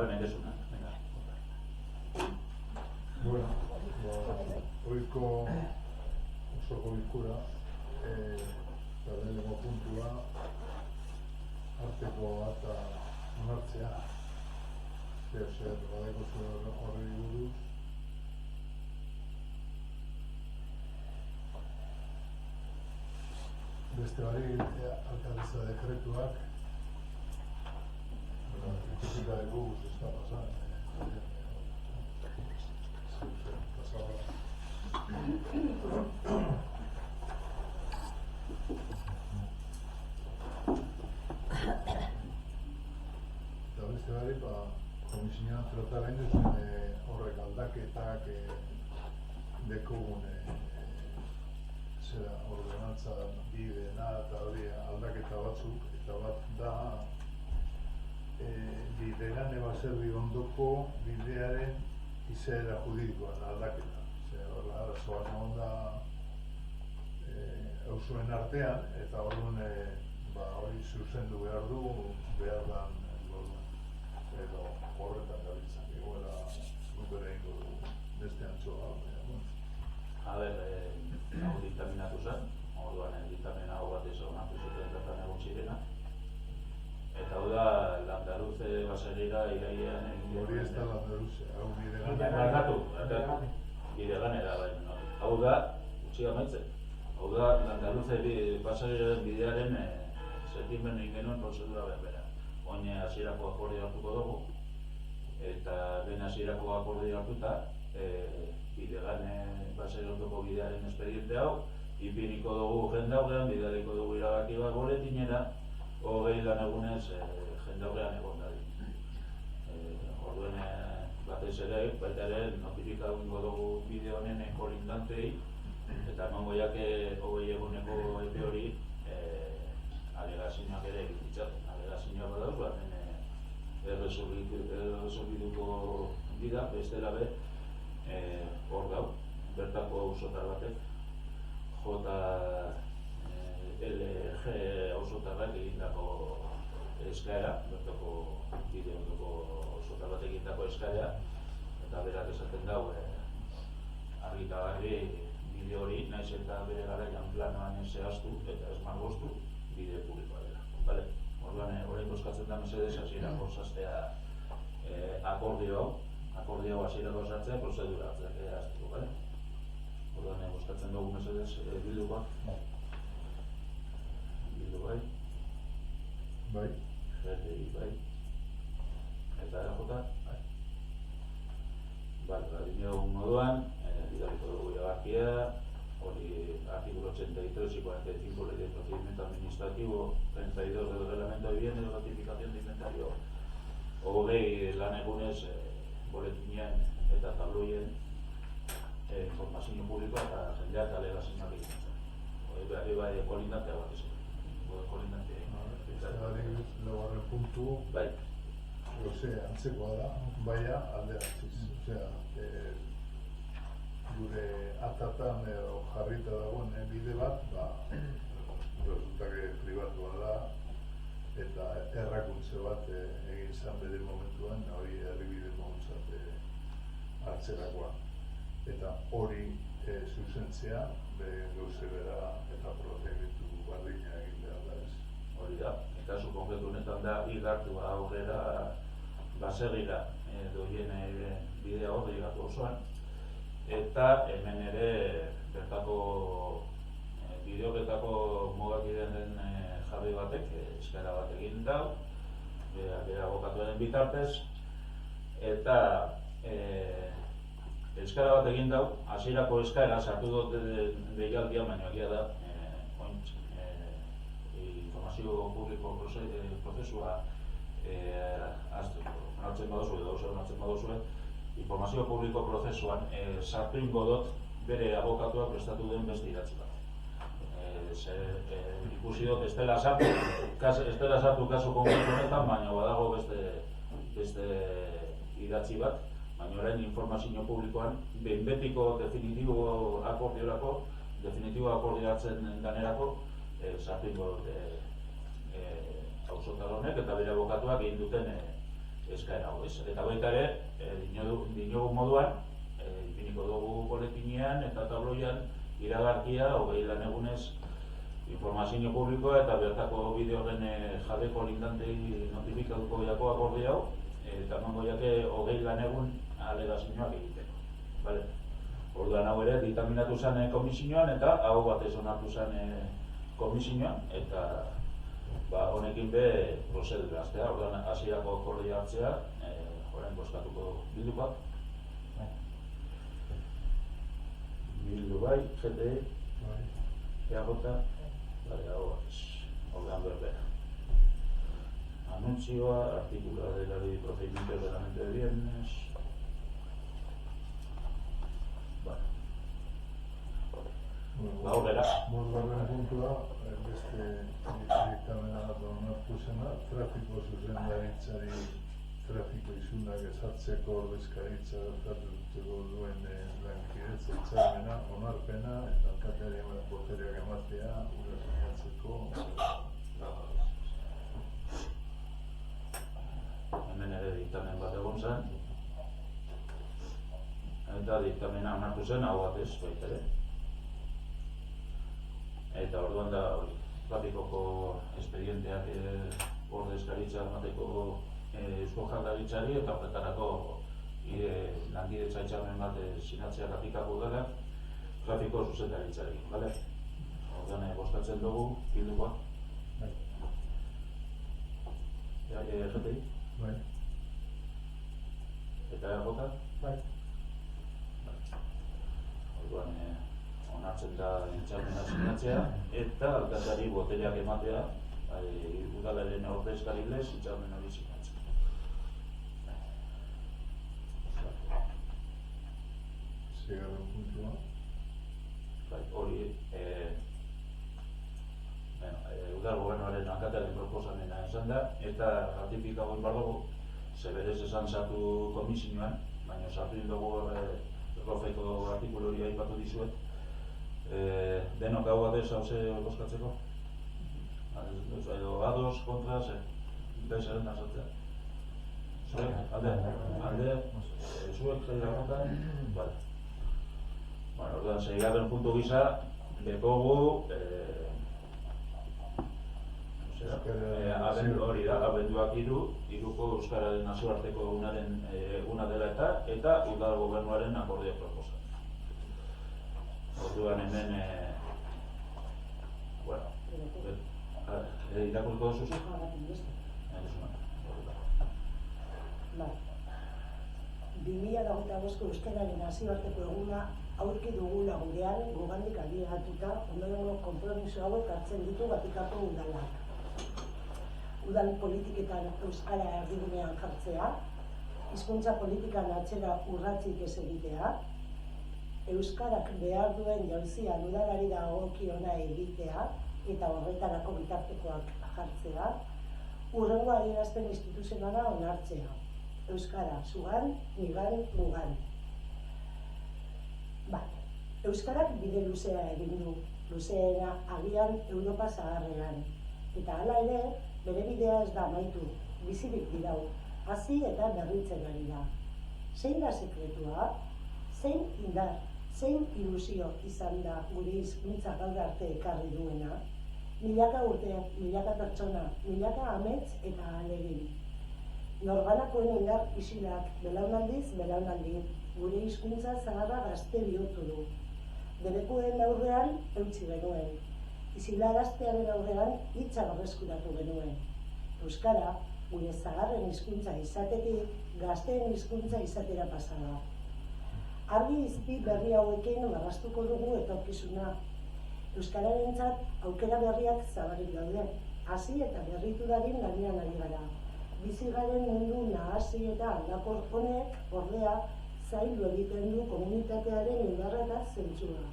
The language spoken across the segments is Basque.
nahi desuna. Bueno, hoiko osoko bilkura lehenengo puntua arteko data onartzea. Zer badeko zuen horri buruz. Beste bari alkaldesa dekretuak ikusita dugu ez da pasan. Eta beste bari, komisioan trataren duzen horrek aldaketak dekogun zera ordenantza bideena eta hori aldaketa batzuk, eta bat da bidean ebaserri ondoko bidearen izaera juridikoan aldaketa. Horla, arazoan egon da auzoen artean, eta hori zuzendu behar du, behar dan edo horretan gabiltzan. Egoera gukera ingo du beste antxoa. A ber, hau diktaminatu zen, orduan diktamena hau bat ez onartu zuten bertan egon zirena. Eta hau da, Landaluze baserrira irailean egin hori ez da Landaluze, hau bideganera baina. Hau da, utzi amaitzen. Hau da, Landaluze baserriaren bidearen sentimen egin genuen prozedura berbera. Oin hasierako akordio hartuko dugu, eta ben hasierako akordio hartuta, bidegane baserrioko bidearen espediente hau, ipiniko dugu jendaurrean, bidaliko dugu irabaki bat boletinera, 20 lan egunez jendaurrean egon dadin. Orduen batez ere, baita ere, notifikatuko dugu bide honen kolindantei, eta emango jake 20 eguneko epe hori alegazioak ere egitzaten. Alegazioak badauz, baten erresolbituko dira, bestela be, hor gau, bertako auzotar batek, JLG auzotarrak egindako eskaera, bertako bide ondoko auzotar batek egindako eskaera, eta berak esaten dau, argi eta garbi bide hori, naiz eta bere garaian planoan zehaztu eta ez margoztu, bide publikoa dela. Orduan, orain boskatzen da mesedez hasierako zaztea akordio hau hasierako sartzea prozedura hartzeak hasteko, bale? Orduan, boskatzen dugu mesedez bildukoa. Bildu bai. Bai. GTI bai. Eta erajota? Bai. Dio moduan, bidaliko dugu iragarkia, hori artículo 83 y 45 Ley de Procedimiento Administrativo, 32 del Reglamento de Vivienda y Notificación de Inventario, 20 lan egunez boletinean eta tabloien informazio publikoa eta jendeak alegazioak egiten zen. Hori bai kolindantea bat ez. Kolindantea egin. Laugarren puntu, antzekoa da, baina alderatziz. Gure atatan jarrita dagoen bide bat, resultake pribatua da, eta errakuntze bat egin zan bere momentuan, hori herribide momentuat hartzerakoa. Eta hori zuzentzea, gauze bera eta protektu bardina egin behar da ez. Hori da, kasu konkretu honetan da, igartu aurrera baserrira doien bidea hori igatu osoan, eta hemen ere bertako bideoketako mugakideen den jabe batek eskaera bat egin dau, bere abokatuaren bitartez, eta eskaera bat egin dau, hasierako eskaera sartu dut deialdia, baina egia da informazio publiko prozesua onartzen baduzu edo onartzen baduzu, informazio publiko prozesuan sartu ingo dut bere abokatuak prestatu den beste idatzi bat. Ikusi dut ez dela sartu kasu konkretu honetan, baina badago beste idatzi bat, baina orain informazio publikoan behin betiko definitibo akordioatzen danerako sartu ingo dut auzotar honek eta bere abokatuak egin duten eskaera hau, ez? Eta baita ere, dinogu moduan, ipiniko dugu boletinean eta tabloian iragarkia 20 lan egunez informazio publikoa eta bertako bideo horren jadeko lindantei notifikatuko jako akordi hau eta emango jake 20 lan egun alegazioak egiteko. Vale? Orduan hau ere ditaminatu zen komisioan eta hau batez onartu zen komisioan eta honekin be prozedura hastea, orduan hasierako akordia hartzea, orain bozkatuko bildukoak. Bildu bai, GTE, EAJ, ordenan berbera. Anuncioa, artículo de la ley de procedimiento del reglamento de viernes. Aurrera. Bosgarren puntua, beste diktamena onartu zena, trafiko zuzendaritzari trafiko isunak ezartzeko ordezkaritza gertatuko duen lankidetza hitzarmena, onarpena eta alkateari botereak ematea ura sinatzeko. Hemen ere diktamen bat egon zen eta diktamena onartu zen hau batez baita ere. Eta orduan da trafikoko espedienteak ordezkaritza emateko Eusko Jaurlaritzari eta horretarako lankidetza hitzarmen bat sinatzea aplikatu dela trafiko zuzendaritzari, bale? Orduan bozkatzen dugu bildukoa. GTI? Bai. Eta EAJ? Bai. Orduan onartzen da hitzarmena sinatzea eta alkateari botereak ematea udalaren ordezkari lez hitzarmen hori sinatzea. Seigarren puntua. Hori udal gobernuaren alkatearen proposamena esan da eta ratifikago egin behar dugu zeberez esan sartu komisioan, baina sartu dugu Rofeko artikulu hori aipatu dizuet. Denok hau adez hauze bozkatzeko? Ados, kontra, zeren nazartzea? Zuek, alde, zuek jairagotan? Bale. Orduan, seigarren puntu gisa, dekogu hori da, abenduak hiruko Euskararen nazioarteko eguna dela eta udal gobernuaren akordio proposa. Orduan hemen, irakurko duzu? Bai. 2025ko Euskararen nazioarteko eguna aurki dugula gurean gugandik abiatuta ondorengo konpromiso hauek hartzen ditu Vatikako udalak. Udal politiketan euskara erdigunean jartzea, hizkuntza politikan atzera urratsik ez egitea, euskarak behar duen jauzian udalari dagokiona egitea eta horretarako bitartekoak jartzea, hurrengo adierazpen instituzionala onartzea. Euskara, zugan, nigan, mugan. Euskarak bide luzea egin du, luzeena agian Europa zaharrean. Eta hala ere, bere bidea ez da amaitu, bizirik dirau, hasi eta berritzen ari da. Zein da sekretua? Zein indar, zein ilusio izan da gure hizkuntza gaur arte ekarri duena? Milaka urte, milaka pertsona, milaka amets eta ahalegin. Norbanakoen indar isilak, belaunaldiz, belaunaldi, gure hizkuntza zaharra gazte bihurtu du. Debekuen aurrean eutsi genuen. Isilaraztearen aurrean hitza berreskuratu genuen. Euskara, gure zaharren hizkuntza izatetik, gazteen hizkuntza izatera pasa da. Argi izpi berri hauekin marraztuko dugu etorkizuna. Euskararentzat aukera berriak zabalik daude. Hasi eta berritu dadin lanean ari gara. Bizi garen mundu nahasi eta aldakor honek, ordea, zaildu egiten du komunitatearen indarra eta zentzua.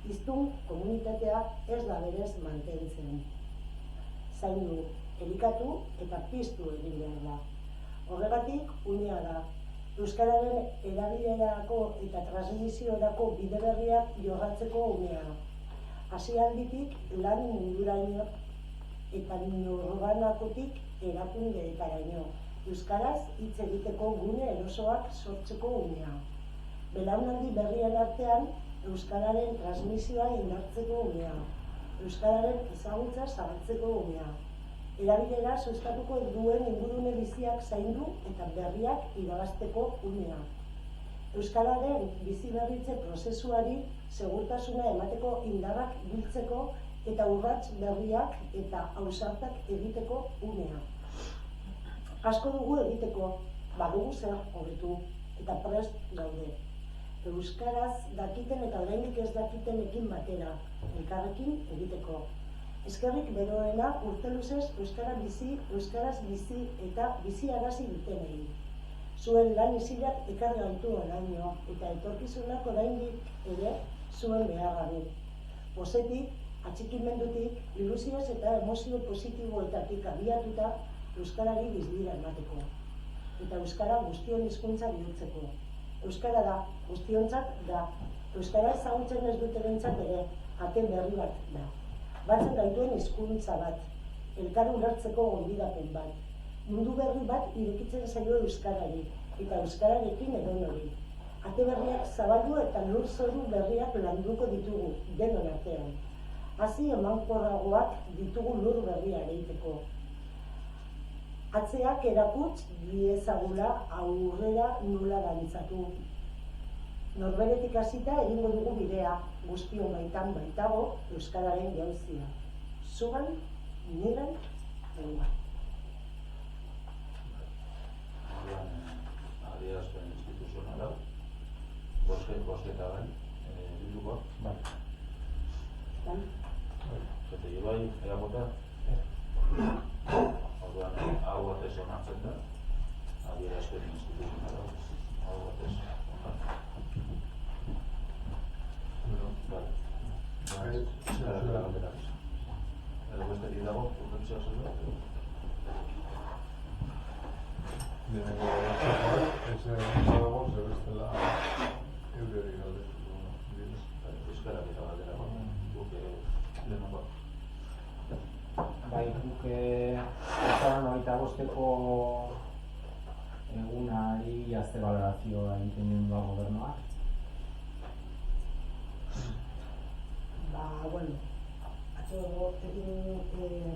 Hiztun komunitatea ez da berez mantentzen. Zaindu, elikatu eta piztu egin behar da. Horregatik, unea da. Euskararen erabilerako eta transmisiorako bide berriak jorratzeko unea. Hasialditik lan munduraino eta norbanakotik erakundeetaraino. euskaraz hitz egiteko gune erosoak sortzeko unea. Belaunaldi berrien artean euskararen transmisioa indartzeko unea. Euskararen ezagutza zabaltzeko unea. Erabilera sustatuko duen ingurune biziak zaindu eta berriak irabazteko unea. Euskararen biziberritze prozesuari segurtasuna emateko indarrak biltzeko eta urrats berriak eta ausartak egiteko unea. Asko dugu egiteko, badugu zer hobetu eta prest gaude. Euskaraz dakiten eta oraindik ez dakitenekin batera, elkarrekin egiteko. Eskerrik beroena urte luzez euskaraz bizi eta biziarazi dutenei. Zuen lan isilak ekarri gaitu oraino eta etorkizunak oraindik ere zuen beharra du. Pozetik, atxikimendutik, ilusioz eta emozio positiboetatik abiatuta euskarari bizdira emateko. Eta euskara guztion hizkuntza bihurtzeko. Euskara da, guztiontzat da. Euskara ezagutzen ez dutenentzat ere, ate berri bat da. Batzen gaituen hizkuntza bat, elkar ulertzeko gonbidapen bat. Mundu berri bat irekitzen zaio euskarari, eta euskararekin edonori. Ate berriak zabaldu eta lurzoru berriak landuko ditugu, denon artean. Hasi emankorragoak ditugu lur berria egiteko. Atzeak erakutz diezagula aurrera nola dantzatu. Norberetik hasita egingo dugu bidea, guztion baitan baitago euskararen jauzia. Zugan, nigan, denga. Adierazpen instituzionala, bosketa bai, bilduko. Bai. Zete bai, erabota. Orduan, hau batez onartzen da, adierazpen instituzionala, hau batez onartzen. Edo besterik dago, urrentzia zer da? Lehenengo batzakoak, ez dago, zer bestela eureri galdetuko. Euskarak eta galdera, guk lehenengo. Bai, guk azaroan 25ko egunari azte balorazioa egiten duen da gobernuak. Bueno, atzo egin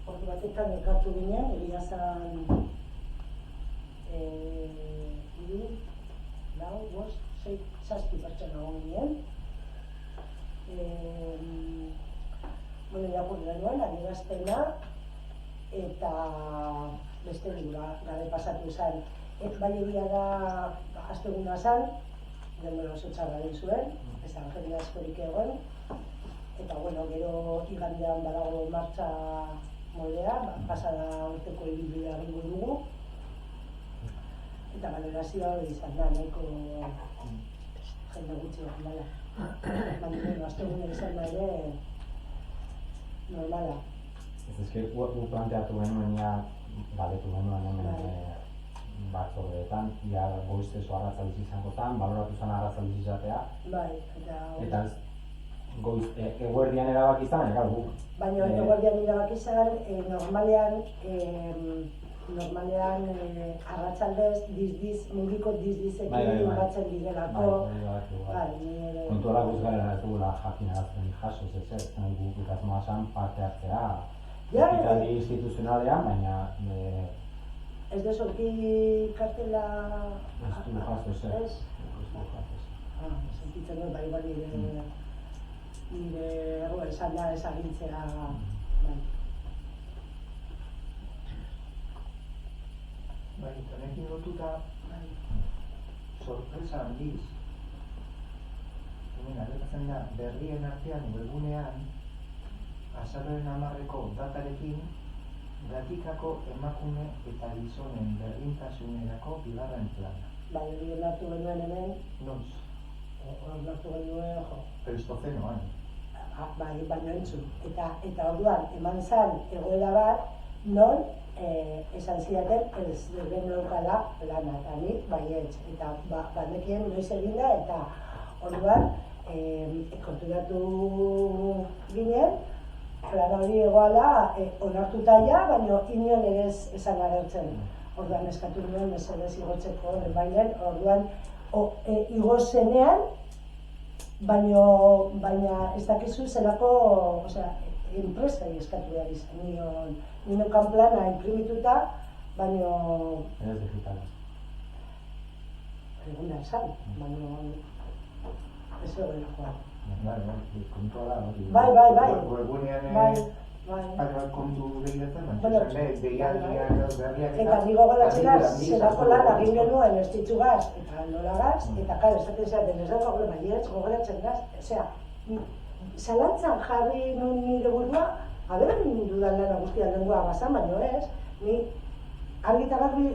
ordu batetan elkartu ginen, egia zan 3, 4, 5, 6, 7 pertsona egon ginen. Irakurri genuen, adierazpena eta beste gabe pasatu zen. Bai egia da, asteguna zen, denbora oso txarra egin zuen, ez da jende askorik egon. Eta gero igandean badago martxa moldea, pasada urteko ibilbidea egingo dugu. Eta balorazioa hori izan da, nahiko jende gutxi hori dela. Baina, asteguna izan da ere, normala. Ez gu planteatu genuen galdetu genuen hemen batzordeetan, goiztezo arratzaldiz izango zen, baloratu zen arratzaldiz izatea. Bai, eta eguerdian erabaki izan, guk. Baina eguerdian erabaki izan, normalean arratzaldez, mugiko dizdizekin batzen direlako. Kontuara guzgaren ez dugula jakinarazten jaso ez nahi guk ikasmoa zen parte hartzea ekitaldi instituzionalean, baina ez dezorki kartela ez du jaso ez. Sentitzen dut, bai, nire errua esan da ezagintzea. Bai, eta nekin lotuta sorpresa handiz. Hemen, gertatzen da, berrien artean webgunean azaroaren 10ko datarekin Gatikako emakume eta gizonen berdintasunerako bigarren plana. Bai, hori onartu genuen hemen. Noiz? Onartu genuen, Pleistozenoan. Bai, baina entzun. Eta orduan, eman zen egoera bat, non esan zidaten ez geneukala plana, eta nik baietz. Eta banekien noiz eginda, eta orduan konturatu ginen, plana hori egoala onartuta ja, baina inion ere esan agertzen. Orduan eskatu nuen mesedez igotzeko bailen, orduan igo zenean, baina ez dakizu zelako, enpresai eskatu behar izan nion. Ninokan plana imprimituta, baina... Ez digitala. Eguna esan, baina... Ez egin joan. Kontua da, hori. Bai. Webgunean kontu begiratzen, deialdiak berriak eta nigo goratzen da, zelako lan egin genuen ez ditugaz, eta nolagaz, eta kare, ez daten ez dago, baina ez gogoratzen gaz, zalantzan jarri nun nire burua, abera dudan lana guztian lengua bazan, baina ez, ni argi eta garbi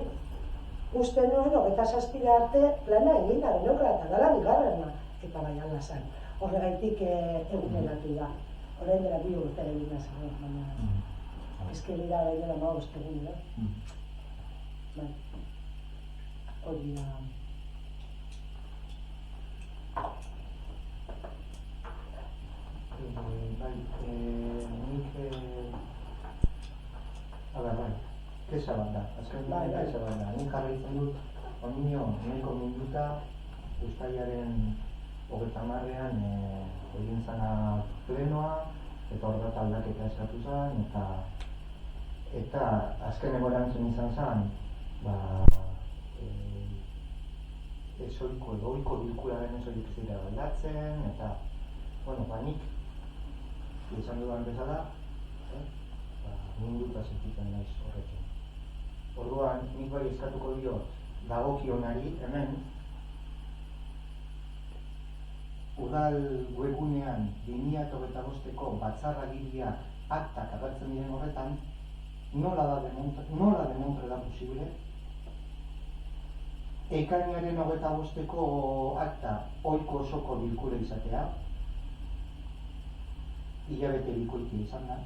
uste nuen, 27 arte plana egin da, genokra, eta dala bigarrena, eta bai alazan. Horregaitik eguneratu da. Horrein dela 2 urte egin nazaren, baina ezkerira bai dela 5 egin da. Bai, hori da. Nik kesa bat da, azken kesa bat da. Nik jarraitzen dut, onino, nahiko minuta, uztailaren 30ean egin zana plenoa, eta hor bat aldaketa eskatu zen, eta azkeneko erantzun izan zen, ohiko bilkuraren esoik ez dira aldatzen, eta, nik izan dudan bezala, minduta sentitzen naiz horrekin. Orduan, nik bai eskatuko diot, dagokionari hemen, udal webgunean 2025ko batzarragiriak aktak agertzen diren horretan, nola demontre da posible, ekainaren 25ko akta ohiko osoko bilkura izatea, hilabete bikoiti izan da,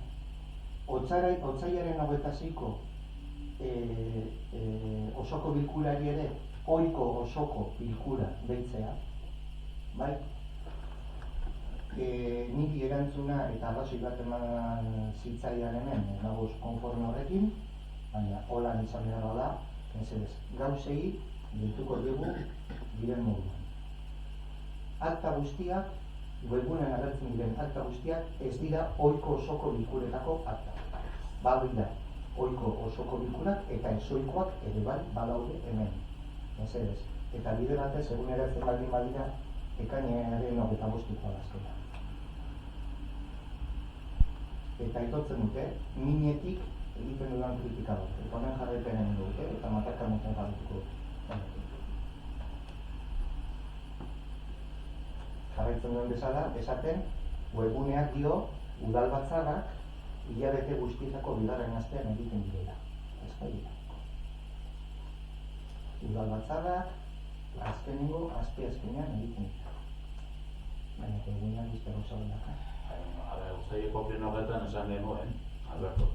otsailaren 26ko osoko bilkurari ere ohiko osoko bilkura deitzea, bai? Niri erantzuna eta arrazoi bat eman zitzaidan hemen, nagoz konforme horrekin, baina holan izan behar da, mesedez, gauzei dituko dugu diren moduan. Akta guztiak, webgunean agertzen diren akta guztiak ez dira ohiko osoko bilkuretako akta. Badira, ohiko osoko bilkurak eta ezoikoak ere bai badaude hemen, mesedez. Eta bide batez, eguneratzen baldin badira, ekainaren 25koa azkena. Eta aitortzen dute, minetik egiten dudan kritika dut, eta honen jarraipenen dute, eta matakar moten jarraituko dut. Jarraitzen duen bezala, esaten, webguneak dio, udal batzarrak, hilabete guztietako bigarren astean egiten direla. Ez baita. Udal batzarrak, azkenengo, azkenean egiten dira. Baina, webguneak izte gauza dela. Uztaileko pleno horretan esan genuen, Alberto,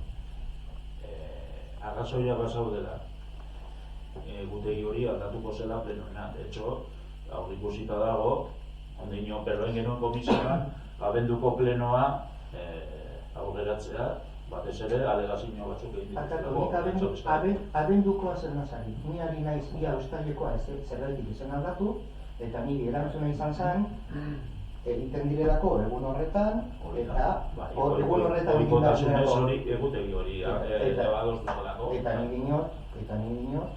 arrazoia bazaudela, gutegi hori aldatuko zela plenoena. De hecho, aurreikusita dago, ondino berroen genuen komisioan, abenduko plenoa aurreratzea, batez ere, alegazio batzuk egin dituztelago. Abendukoa zer nazari. Ni ari naiz ia uztailekoa zergaitik izan aldatu, eta niri erantzuna izan zen, egiten direlako egun horretan, eta egun horretan egin da egutegi hori adostuzelako. Eta ni dinot,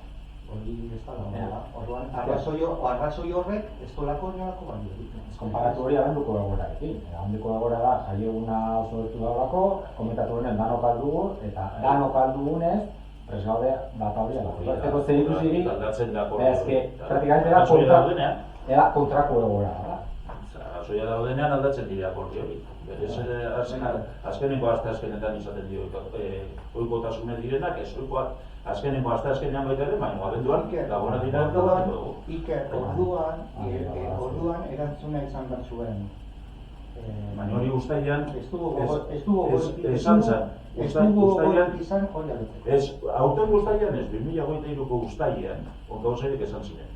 hori ez da da. Orduan, arrazoi horrek ez dolako nolako balio. Konparatu hori abenduko egoerarekin. Abenduko egoera da, jaieguna oso gertu dagoelako, komentatu horren danok aldugu, eta danok aldugunez, prest gaude bat hori alako. Zerteko zer ikusirik, praktikamente era kontrako egoera da. Arrazoia daudenean aldatzen dira akordio hori. Berez azkenengo asteazkenetan izaten dio ohikotasune direnak, ez ohikoak azkenengo asteazkenean baita ere, baina abenduan lagona dira dugu. Iker, orduan erantzuna izan bat zuen. Baina hori uztailean esan zen. Ez dugu izan hori adutzen. Ez, aurten uztailean ez, 2023ko uztailean, gauzarik esan ziren.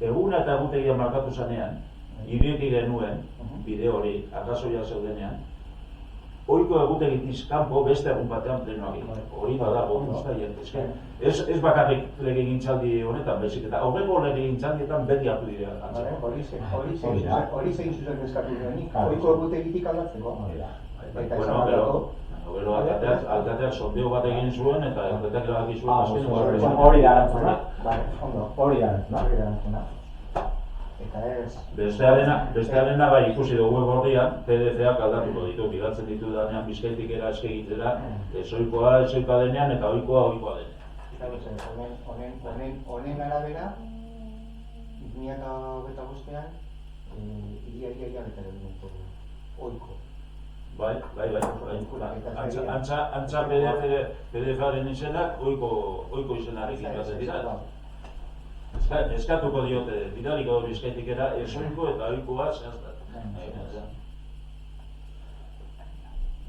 Eguna eta egutegia markatu zanean, ireki genuen bide hori arrazoia zeudenean, ohiko egutegitik kanpo beste egun batean plenoak egiteko. Hori badago guztien. Ez bakarrik legegintzaldi honetan, baizik eta aurreko legegintzaldietan beti hartu dira. Hori zein zuzen eskatu duenik, ohiko egutegitik aldatzeko. Eta esan batako. Gero alkateak sondeo bat egin zuen eta alkateak erabaki zuen. Hori da erantzuna. Hori da erantzuna. Eta ez... Bestearena bai ikusi dugu web horrian, PDF-ak aldatuko ditu, bilatzen ditu danean Bizkaitik era eskegitzera, ezoikoa denean eta ohikoa denean. Honen arabera, 2025an, ia betaren dut ohiko. Bai. Antza PDF-aren izenak ohiko izenarekin batzen dira. Eskatuko diote, bidaliko Bizkaitik era, ezoiko eta ohikoa zehaztat.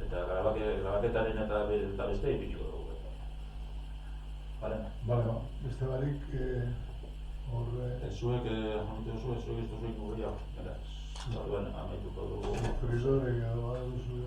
Eta grabaketaren eta beste ipiniko dugu. Bale, beste barik horre... Zuek, zuek ez duzuek gurriak, orduan amaituko dugu. Frisore edo baduzu,